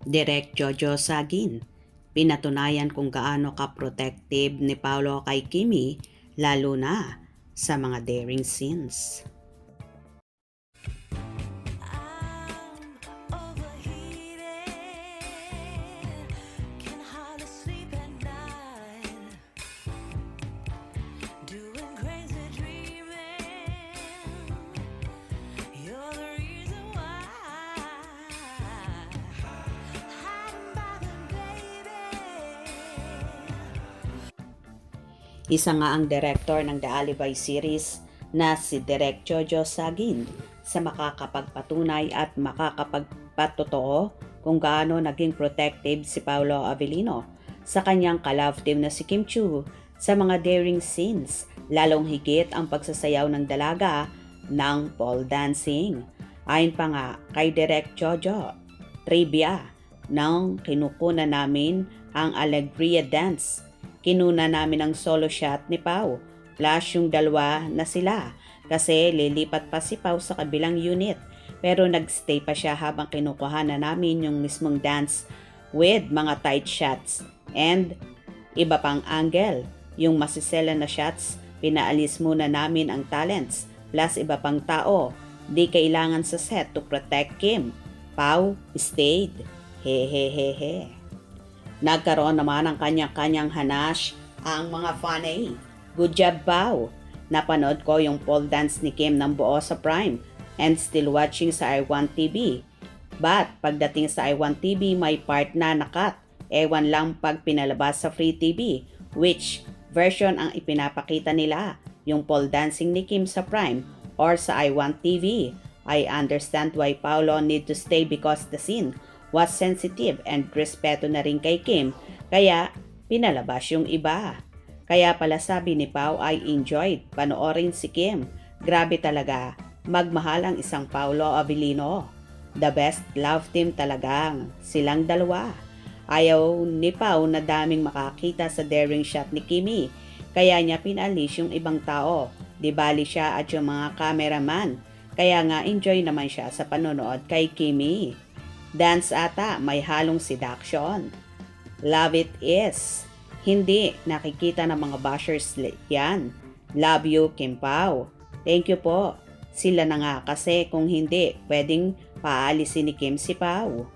Direk Jojo Sagin, pinatunayan kung gaano ka-protective ni Paolo kay Kimi lalo na sa mga daring scenes. Isa nga ang director ng The Alibay series na si Direk Jojo Sagin sa makakapagpatunay at makakapagpatotoo kung gaano naging protective si Paolo Avellino sa kanyang ka-love team na si Kim Chiu sa mga daring scenes, lalong higit ang pagsasayaw ng dalaga ng pole dancing. Ayon pa nga kay Direk Jojo, trivia, nang kinukunan namin ang Alegria Dance, kinuna namin ang solo shot ni Pau, plus yung dalawa na sila kasi lilipat pa si Pau sa kabilang unit, pero nagstay pa siya habang kinukuha na namin yung mismong dance with mga tight shots and iba pang angle. Yung masisela na shots, pinaalis muna namin ang talents plus iba pang tao. Di kailangan sa set to protect Kim. Pau stayed. Hehehehe. Nagkaroon naman ng kanya-kanyang hanash ang mga fanay. Good job, Pau. Napanood ko yung pole dance ni Kim ng buo sa Prime and still watching sa I1 TV. But pagdating sa I1 TV, may part na nakat. Ewan lang pag pinalabas sa Free TV, which version ang ipinapakita nila, yung pole dancing ni Kim sa Prime or sa I1 TV. I understand why Paolo need to stay because the scene was sensitive and respeto na rin kay Kim, kaya pinalabas yung iba. Kaya pala sabi ni Pau ay enjoyed panoorin si Kim. Grabe talaga, magmahal ang isang Paolo Avellino. The best love team talagang silang dalawa. Ayaw ni Pau na daming makakita sa daring shot ni Kimi, kaya niya pinalis yung ibang tao. Di bali siya at yung mga cameraman, kaya nga enjoy naman siya sa panonood kay Kimi. Dance ata, may halong seduction. Love it is. Hindi nakikita ng mga bashers yan. Love you, Kim Pao. Thank you po. Sila na nga kasi kung hindi, pwedeng paalisin ni Kim si Pao.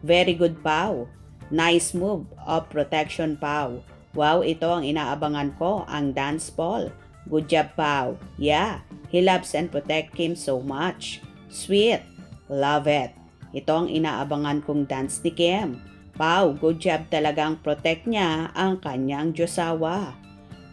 Very good, Pao. Nice move of protection, Pao. Wow, ito ang inaabangan ko, ang dance ball. Good job, Pao. Yeah, he loves and protect Kim so much. Sweet. Love it. Ito ang inaabangan kong dance ni Kim. Pau, good job talagang protect niya ang kanyang Diyosawa.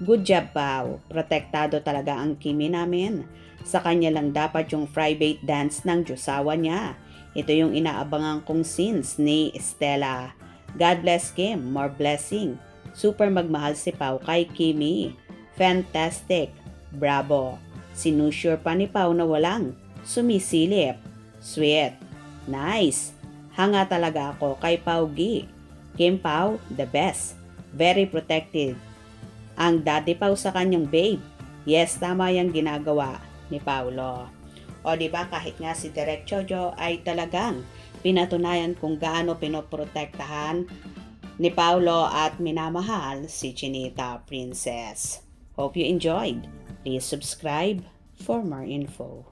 Good job, Pau. Protektado talaga ang Kimi namin. Sa kanya lang dapat yung private dance ng Diyosawa niya. Ito yung inaabangan kong scenes ni Stella. God bless Kim. More blessing. Super magmahal si Pau kay Kimi. Fantastic. Bravo. Sinusure pa ni Pau na walang sumisilip. Sweet. Nice! Hanga talaga ako kay Paugi. Kim Pao, the best. Very protective. Ang daddy Pao sa kanyang babe. Yes, tama yung ginagawa ni Paulo. O diba kahit nga si Direk Jojo ay talagang pinatunayan kung gaano pinoprotektahan ni Paulo at minamahal si Chinita Princess. Hope you enjoyed. Please subscribe for more info.